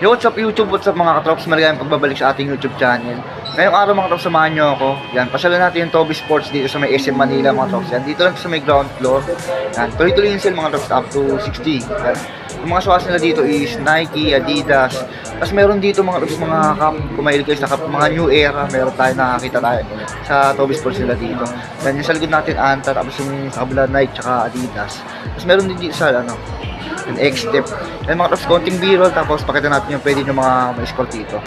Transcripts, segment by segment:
Yo, what's up YouTube? What's up mga katrops? Maligayang pagbabalik sa ating YouTube channel. Ngayong araw mga katrops, samahan nyo ako. Yan, pasyalan natin yung Toby Sports dito sa may SM Manila mga katrops. Yan, dito lang sa may ground floor. Yan, tuloy-tuloy yung sale mga katrops up to 60. Yan. Yung mga suwas nila dito is Nike, Adidas. Tapos meron dito mga katrops, mga cup. Kung mahilig kayo sa cup, mga new era. Meron tayo nakakita tayo sa Toby Sports nila dito. Yan, yung sa likod natin Anta, tapos yung sa kabila Nike, tsaka Adidas. Tapos meron din dito sa ano, yung X-Step. Yan mga katrops, konting b-roll, tapos pakita natin yung pwede nyo mga ma-score dito.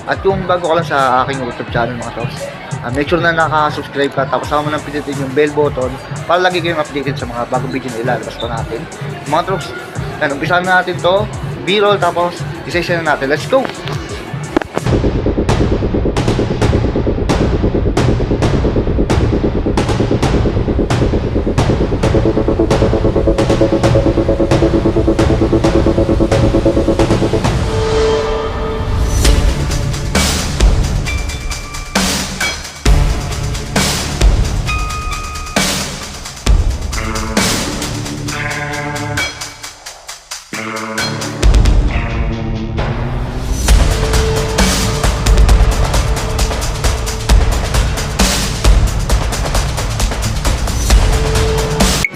At kung bago ka lang sa aking YouTube channel mga katrops, make sure na naka-subscribe ka, tapos sama mo nang pindutin yung bell button para lagi kayong updated sa mga bagong video na ilalabas pa natin. Mga katrops, yan, umpisahan na natin to, b-roll, tapos isa-isa na natin. Let's go!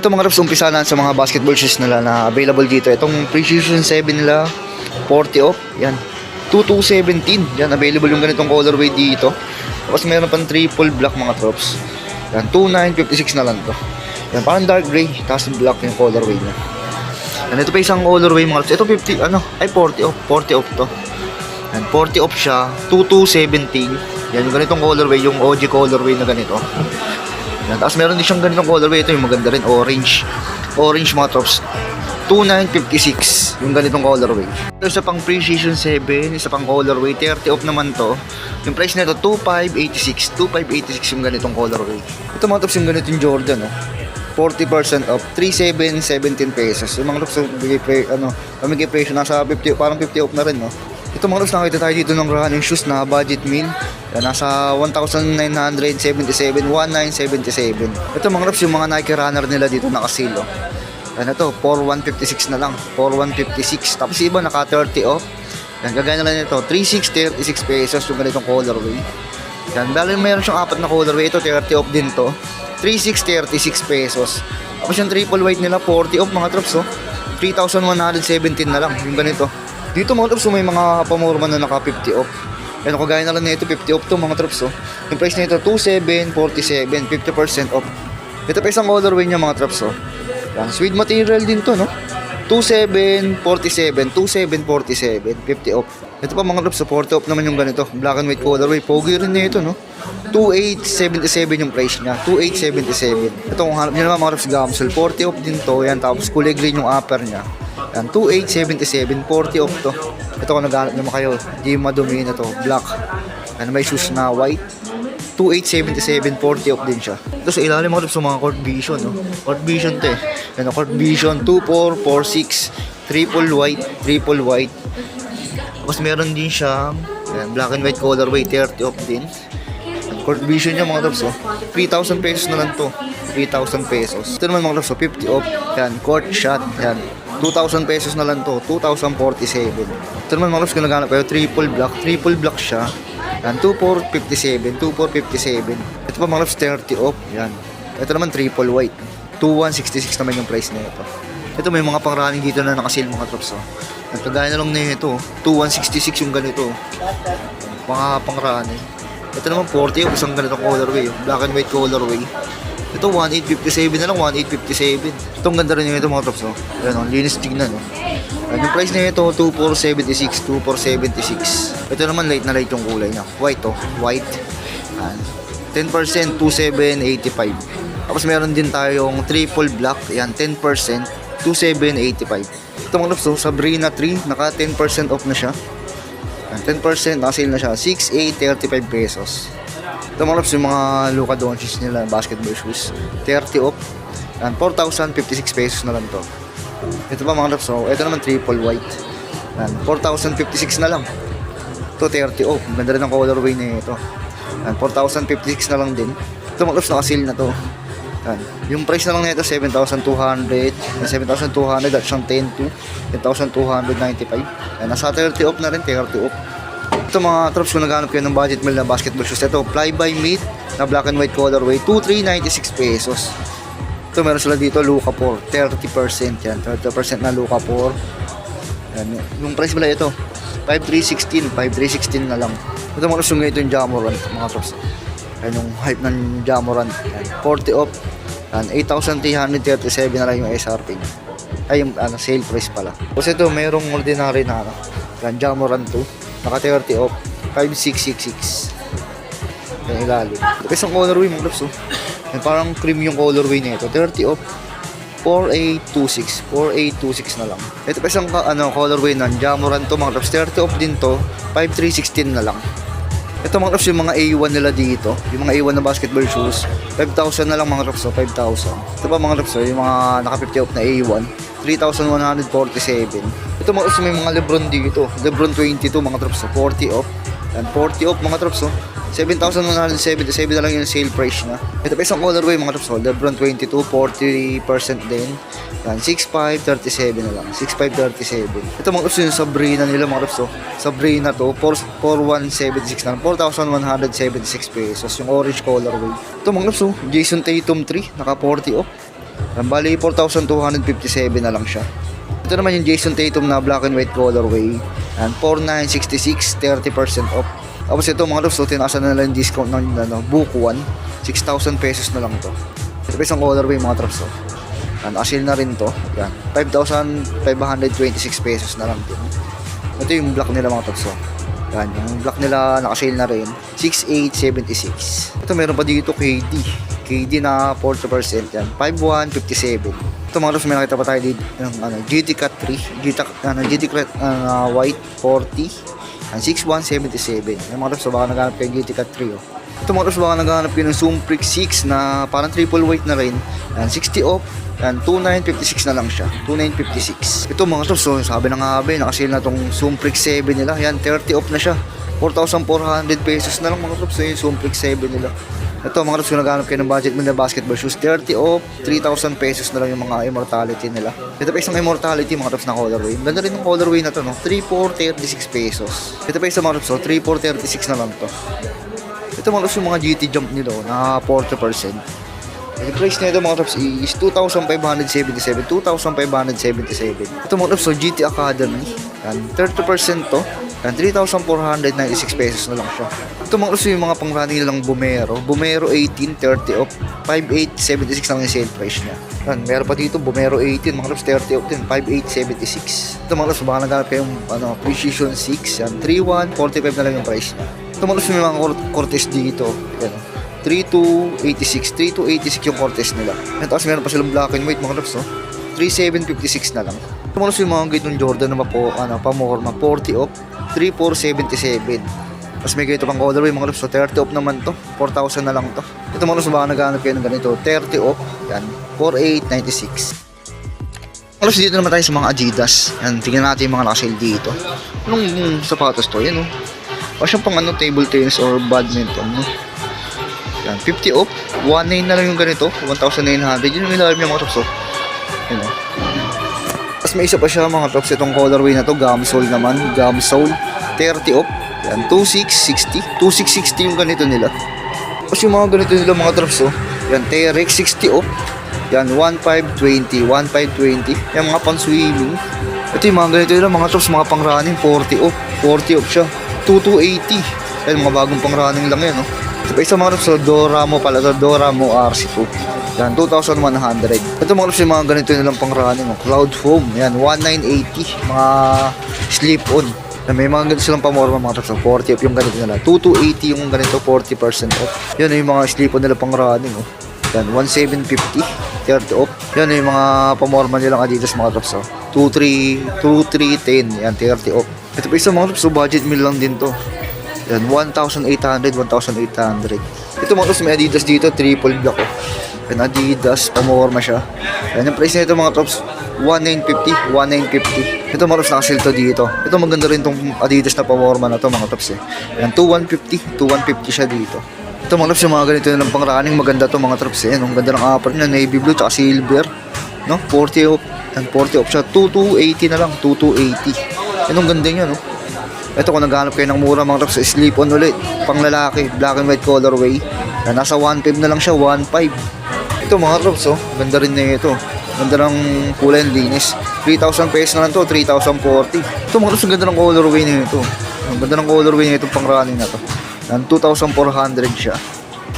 Ito mga katrops, umpisa na sa mga basketball shoes nila na available dito. Itong Precision 7 nila, 40 off. Yan, 2217. Yan, available yung ganitong colorway dito. Tapos meron pang triple black mga katrops. Yan, 2956 na lang to. Yan, parang dark gray, tapos black yung colorway niya. Yan, ito pa isang colorway mga katrops. Ito 50, ay 40 off. 40 off to. Yan, 40 off siya, 2217. Yan, yung ganitong colorway, yung OG colorway na ganito. Yan, tapos meron din siyang ganitong colorway. Ito yung maganda rin, orange mga tops, 2956 yung ganitong colorway. Ito isa pang Precision 7, isa pang colorway, 30 off naman to. Yung price nito 2586 yung ganitong colorway. Ito mga tops, yung ganitong Jordan 40% off, 3717 pesos. Yung mga tops, pamigay presyo nasa 50, parang 50 off na rin Ito mga tops, nakita tayo dito ng running shoes na budget meal. Yan, nasa 1,977, 1,977. Ito mga tops, yung mga Nike runner nila dito naka-sale Yan, ito 4,156 na lang, 4,156. Tapos iba naka 30 off. Yan, gagaya na lang ito 3,636 pesos yung ganitong colorway. Yan, dahil mayroon siyang apat na colorway. Ito 30 off din to, 3,636 pesos. Tapos yung triple white nila 40 off mga tops 3,117 na lang yung ganito. Dito mga tops, may mga pamorma na naka 50 off. Yan, kagaya na lang nito 50 off to mga tops Yung price nito 2,747, 50% off. Ito pa isang colorway niya mga tops Yan, suede material din to 2,747, 2,747, 50 off. Ito pa mga tops 40 off naman yung ganito, black and white colorway. Pogi rin nito 2,877 yung price niya, 2,877. Ito kung hanap niyo naman mga tops, Gamsel 40 off din to. Yan, tapos kulay green yung upper niya. Yan, 2,877, 40 off to. Ito kung naghanap naman kayo, di madumi na to, black. Yan, may shoes na white, 2,877, 40 off din siya. Ito sa ilalim mga sa mga Court Vision Court Vision to Yan, Court Vision 2446, triple white. Tapos meron din siya, yan, black and white colorway, 30 off din. Court Vision niya mga tops 3,000 pesos na lang to, 3,000 pesos. Ito naman mga tops 50 off. Yan, Court Shot, yan, 2,000 pesos na lang to, 2,047. Ito naman mga tops, kung naghanap kayo, triple black siya. Yan, 2,457, 2,457. Ito pa mga tops, 30 off. Yan, ito naman triple white, 2,166 naman yung price na ito. Ito may mga pang running dito na naka-sale mga tops At kagaya na lang na ito, 2,166 yung ganito, mga pang running. Ito naman 40 off, isang ganitong colorway, black and white colorway. Ito 1,857 na lang, 1,857. Itong ganda rin yung ito mga tops Ayan linis tignan Yung price na ito 2,476, 2,476. Ito naman light na light yung kulay niya, white white. Ayan, 10%, 2,785. Tapos meron din tayong triple black, yan 10%, 2,785. Ito mga tops Sabrina 3, naka 10% off na siya. Yan, 10% naka-sale na siya, 6,835 pesos. Ito mga tops, yung mga Luka Doncic nila, basketball shoes, 30 off. Yan, 4,056 pesos na lang to. Ito pa mga tops, ito naman triple white. Yan, 4,056 na lang. Ito 30 off, ganda rin ang colorway na ito. Yan, 4,056 na lang din. Ito mga tops, naka-sale na to. Yan. Yung price na lang nito 7,200. 7,200 at siyang 10 to 10,295. Yan, nasa 30 off na rin, 30 off. Ito mga trops, kung naghanap kayo ng budget meal na basketball shoes, ito fly by meat na black and white colorway, 2,396 pesos. Ito meron sila dito Luka 4, 30% yan, 30% na Luka 4. Yan, yung price pala ito 5,316, 5,316 na lang. Ito mga trops, yung ito yung Jamorant mga trops. Yan yung hype ng Jamorant, yan, 40 off. Yan, 8,337 na lang yung SRP niya. Ay yung sale price pala. Kasi ito merong ordinary na yan, Jamorant 2, naka 30 off, 5,666. Yan ilalim. Ito isang colorway mga trops. Yan, parang cream yung colorway nito, 30 off, 4,826, 4,826 na lang. Ito pa isang colorway ng Jamorant to mga trops, 30 off din to, 5,316 na lang. Ito mga trops, yung mga A1 nila dito, yung mga A1 na basketball shoes, 5,000 na lang mga trops, 5,000. Ito pa mga trops, yung mga naka 50 off na A1, 3,147. Ito mga trops, may mga Lebron dito, Lebron 22 mga trops, 40 off. Yan, 40 off mga trops, 7,177 na lang yung sale price na. Ito pa isang colorway mga trops, Lebron 22, 40% din. Yan, 6,537 na lang, 6,537. Ito mga trops, yung Sabrina nila mga trops, Sabrina to, 4,176 na lang, 4,176 pesos, yung orange colorway. Ito mga trops, Jason Tatum 3, naka 40 off. Yan, bali 4,257 na lang siya. Ito naman yung Jason Tatum na black and white colorway. Yan, 4,966, 30% off. Tapos ito mga trops, tinaasan na lang yung discount ng book 1, 6,000 pesos na lang to. Ito pa isang colorway mga trops. Yan, asil na rin to. Yan, 5,526 pesos na lang din. Ito yung black nila mga trops. Yan, yung black nila naka-sale na rin, 6,876. Ito meron pa dito KD na 40% yan, 5,157. Ito mga trops, may nakita pa tayo dito yung GT Cat 3, GT Cat white 40. Ang 6,177. Yung mga trops, baka naghanap kayo ng GT Cat 3. Oh. Ito mga trops, baka naghanap kayo ng Zoom Freak 6 na parang triple white na rin. Yan, 60 off. Yan, 2,956 na lang siya. 2,956. Ito mga trops, sabi na nga ba, nakasale na tong Zoom Freak 7 nila. Yan, 30 off na siya. 4,400 pesos na lang mga trops, yung Zoom Freak 7 nila. Ito mga trops, kung naghanap kayo ng budget mo na basketball shoes, 30 off, 3,000 pesos na lang yung mga immortality nila. Ito pa isang immortality mga trops na colorway. Ganda rin yung colorway na to, no? 3,436 pesos. Ito pa isang mga trops, 3,436 na lang to. Ito mga trops, yung mga GT jump nila, na 40%. Yung price nito mga trops is 2,577, 2,577. Ito mga trops, GT Academy. Yan, 30% to. Yan, 3,496 pesos na lang siya. Ito mga trops, yung mga pang-running nilang Bumero. Bumero 18, 30 off. 5,876 lang yung sale price niya. Yan, meron pa dito Bumero 18, mga trops 30 off din, 5,876. Ito mga trops, baka naghanap kayong Precision 6. Yan, 3,145 na lang yung price niya. Ito mga trops, yung mga Cortez dito. Yan, 3,286, 3,286 yung Cortez nila. Yan, tapos meron pa silang black and white mga trops, 3,756 na lang. Ito mga trops, yung mga ganitong Jordan na pamorma, 40 off, 3,477. Tapos may ganito pang colorway mga trops, 30 off naman to, 4,000 na lang to. Ito mga trops, baka naghanap kayo ng ganito, 30 off, yan, 4,896. Mga trops, dito naman tayo sa mga Adidas. Yan, tingnan natin yung mga nakasale dito. Anong sapatos to? Yan, o siyang pang table tennis or badminton, no? Yan, 50 off, 1,900 na lang yung ganito, 1,900. Yun yung ilalim yung mga trops, yan, Tapos may isa pa siya mga trops, itong colorway na to, Gamsole naman, Gamsole, 30 off. Yan, 2,660, 2,660 yung ganito nila. Tapos yung mga ganito nila mga trops, yan, T-Rex 60 off. Yan, 1,520, 1,520. Yan, mga pang swimming. Ito yung mga ganito nila mga trops, mga pang running, 40 off. 40 off siya, 2,280. Yan, mga bagong pang running lang yan, Ito pa isa mga trops, Doramo pala, Doramo RC2. Yan, 2,100. Ito mga trops, yung mga ganito nilang pang running, Cloud Foam. Yan, 1,980. Mga slip-on. May mga ganito silang pamorma mga trops, 40 off yung ganito nila. 2,280 yung ganito, 40% off. Yan yung mga slip-on nila pang running, Yan, 1,750, 30 off. Yan yung mga pamorma nilang Adidas mga trops, 2,310. Yan, 30 off. Ito pa isa mga trops, budget meal lang din to. Yan, 1,800, 1,800. Ito mga trops, may Adidas dito, triple black, Yan, Adidas, pamorma siya. Yan, yung price nito mga trops, 1,950, 1,950. Ito mga trops, nakasale to dito. Ito maganda rin tong Adidas na pamorma na to mga trops, Yan, 2,150, 2,150 siya dito. Ito mga trops, yung mga ganito yung pang running, maganda to mga trops eh. Ang ganda ng apat niya, navy blue tsaka silver. No? 40 off. And 40 off siya. 2280 na lang. 2280. Yan ang ganda niya, no? Ito kung naghanap kayo ng mura mga trops, slip on ulit. Pang lalaki, black and white colorway. Yan, nasa 1.5 na lang siya, 1.5. Ito mga trops, oh. Ganda rin na ito. Ganda ng kulay and linis. 3,000 pesos na lang to, 3,040. Ito mga trops, ang ganda ng colorway na ito. Ang ganda ng colorway na ito pang running na to. Yan, 2,400 siya.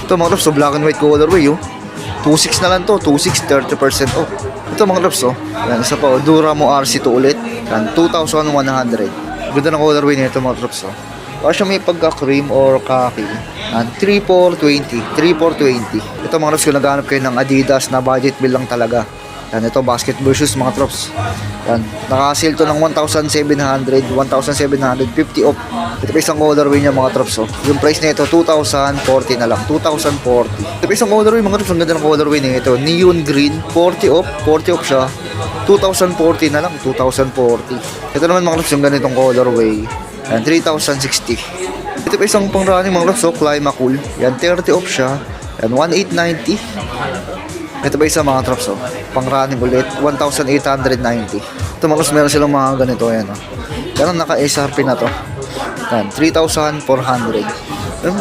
Ito mga trops, so black and white colorway, oh. 2.6 na lang to, 2.6, 30% off. Ito mga trops, oh. Yan, isa pa, oh. Duramo RC2 ulit. Yan, 2,100. Ganda ng colorway nito mga trops, oh. Baka siya may pagka-cream or khaki. And 3,420. 3,420. Ito mga trops, kung naghanap kayo ng Adidas na budget bill lang talaga. Yan, ito basketball shoes mga trops. Yan, naka-sale to ng 1,700, 1,750 off. Ito pa isang colorway niya mga trops, oh. Yung price nito 2,040 na lang, 2,040. Ito pa isang colorway mga trops, ang ganda ng colorway nito. Neon green, 40 off siya. 2,040 na lang, 2,040. Ito naman mga trops, yung ganitong colorway. Yan, 3,060. Ito pa isang pang running mga trops, oh, Clima Cool. Yan, 30 off siya. Yan, 1,890. Ito pa isa mga trops, oh. Pang running ulit, 1,890. Ito mga trops, meron silang mga ganito, yan, oh. Pero naka-SRP na to. Yan, 3,400.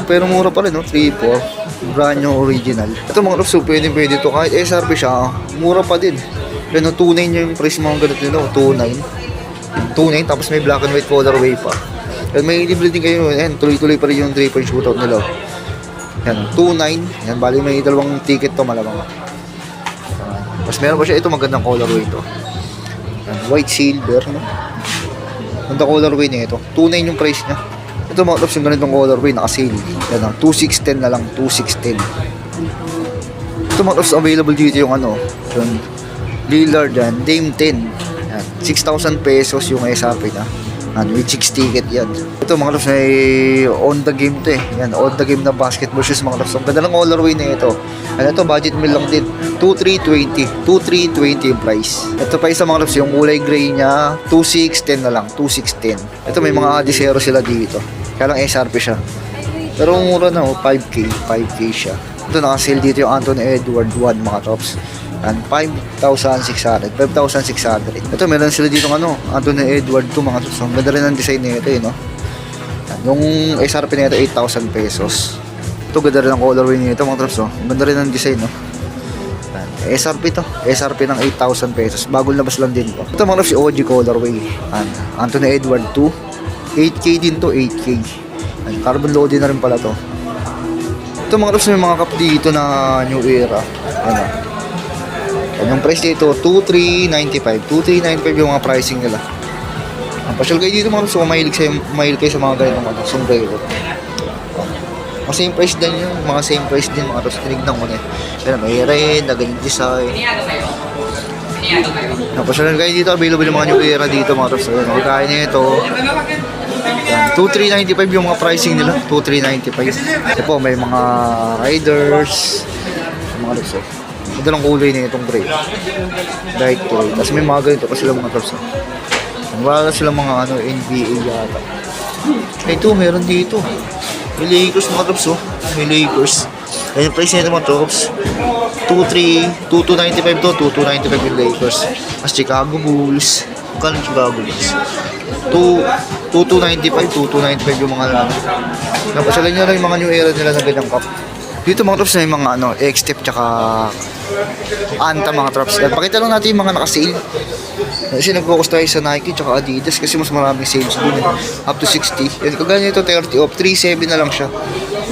Pero mura pa rin, no? 3,400. Brand new original. Ito mga trops, so pwede to. Kahit SRP siya, mura pa din. Yan, 2,900 yung price mga ganito nila, 2,900. 2,900, tapos may black and white colorway pa. Yan, may libre din kayo. Yan, tuloy-tuloy pa rin yung 3-point shootout nila. Yan, 2,900. Yan, bali may dalawang ticket to malamang. Tapos meron pa siya, ito magandang colorway ito. Yan, white silver, no? Ganda colorway niya ito. 2,900 yung price niya. Ito mga trops, yung ganitong colorway, naka-sale. Yan, 2,610 na lang, 2,610. Ito mga trops, available dito yung ano, yung Lillard yan, Dame 10. Yan, 6,000 pesos yung SRP na. Yan, with 6 ticket yan. Ito mga trops, may on the game to eh. Yan, on the game na basketball shoes mga trops. Ang ganda ng colorway na ito. Yan, ito budget meal lang din. 2,320. 2,320 yung price. Ito pa isa mga trops, yung kulay gray niya, 2,610 na lang, 2,610. Ito may mga adisero sila dito. Kaya lang SRP siya. Pero mura na, oh, 5K siya. Ito naka-sale dito yung Anthony Edward 1 mga trops. And 5,600. Ito meron sila dito ng ano, Anthony Edward 2 mga trops. Ang ganda rin ang design nito eh, no? Yan, yung SRP nito 8,000 pesos. Ito ganda rin ang colorway nito mga trops, oh. Ang ganda rin ang design, no? Yan, SRP to. SRP ng 8,000 pesos. Bagong labas lang din to. Ito mga trops, si OG colorway. Yan, Anthony Edward 2. 8K din to, 8K. Yan, carbon loading na rin pala to. Ito mga trops, may mga cup dito na new era. Ano? Yung price dito, 2,395. 2,395 yung mga pricing nila. Ang pasyal kayo dito mga so mahilig kayo sa mga ganyan ng sombrero. Mga same price din yun. Mga same price din mga tapos tinignan ko na eh. Yan, may red, na ganyan design. Ang pasyal kayo dito, available yung mga new era dito mga tapos. Kaya niya ito. 2,395 yung mga pricing nila. 2,395. Ito po, may mga riders. Mga tapos. Ito lang kulay na itong gray. Light gray. Tapos may mga ganito pa sila mga trops. Wala sila mga ano, NBA yata. Ito, meron dito. May Lakers mga trops, oh. May Lakers. Ayun yung price nito mga trops. 2,295 to. 2,295 yung Lakers. As Chicago Bulls. Magkano yung Chicago Bulls? 2,295. 2,295 yung mga ano. Napasalan nyo lang yung mga new era nila na ganyang cup. Dito mga trops na yung mga ano, X-Step tsaka Anta mga trops. Pakita lang natin yung mga naka-sale. Kasi nag-focus tayo sa Nike tsaka Adidas kasi mas maraming sales dun eh. Up to 60. Yan, kagaya nito 30 off. 3,700 na lang siya.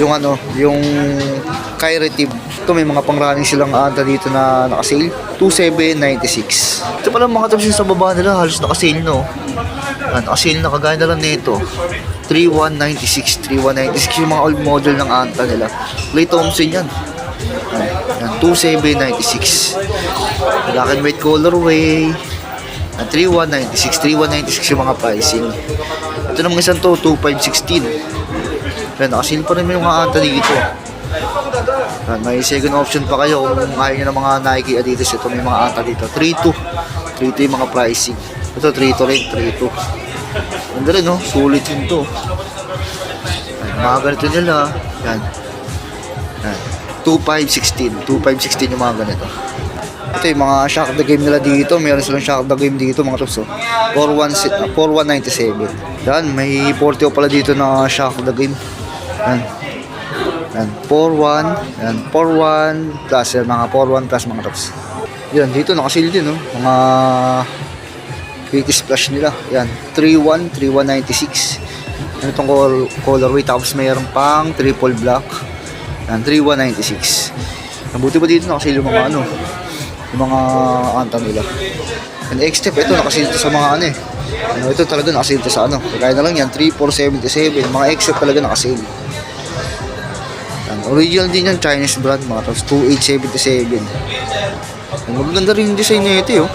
Yung ano, yung Kyrie Tib. Ito may mga pang-running silang Anta dito na naka-sale. 2,796. Ito pala mga trops yung sa baba nila halos naka-sale no. Naka-sale na kagaya na lang nito. 3,196 yung mga old model ng Anta nila. Clay Thompson yan. Yan 2,796. Black and white colorway. 3,196 yung mga pricing. Ito namang isang to 2,516. Yan, nakasil pa rin yung mga Anta dito. Yan, may second option pa kayo kung ayaw nyo ng mga Nike Adidas. Ito may mga Anta dito 3,2 yung mga pricing. Ito 3,2 rin 3,2. Ganda rin, no? Sulit yun to. Yan, mga ganito nila. Yan. 2.516. 2.516 yung mga ganito. Ito yung mga shock the game nila dito. Meron silang shock the game dito mga tops. 4197. Yan, may 40 pala dito na shock the game. Yan. Yan, 41. Yan, 41 plus. Yan, mga 41 plus mga tops. Yan, dito nakasil din, no? Mga 80 splash nila. Yan, 31, 3196. Ano itong colorway. Tapos mayroon pang triple black. Yan, 3196. Nabuti pa dito nakasil yung mga ano, yung mga anta nila. And X-Step, ito nakasil sa mga ano eh. Ano, ito talaga nakasil sa ano. Kaya na lang yan, 3477. Mga X-Step talaga nakasil. Yan, original din yan, Chinese brand mga tops. 2877. Yan, magaganda rin yung design na ito, oh.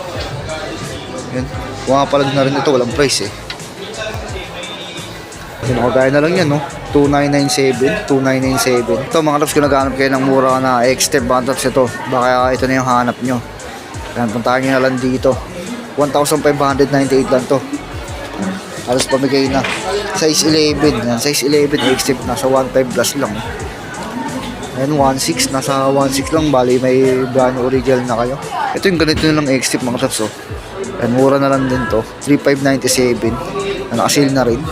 Yan, pumapalag na rin ito, walang price eh. Yan, kagaya na lang yan, no? 2997, 2997. Ito mga tops, kung naghanap kayo ng mura na X-Step mga tops, ito. Baka ito na yung hanap nyo. Yan, puntahan nyo na lang dito. 1,598 lang to. Halos pamigay na. Size 11. Yan, size 11 X-Step. Nasa 1.5 plus lang. Yan, 1.6. Nasa 1.6 lang. Bali, may brand new original na kayo. Ito yung ganito na lang X-Step mga tops, oh. Yan, mura na lang din to. 3,597. Nakasil na rin.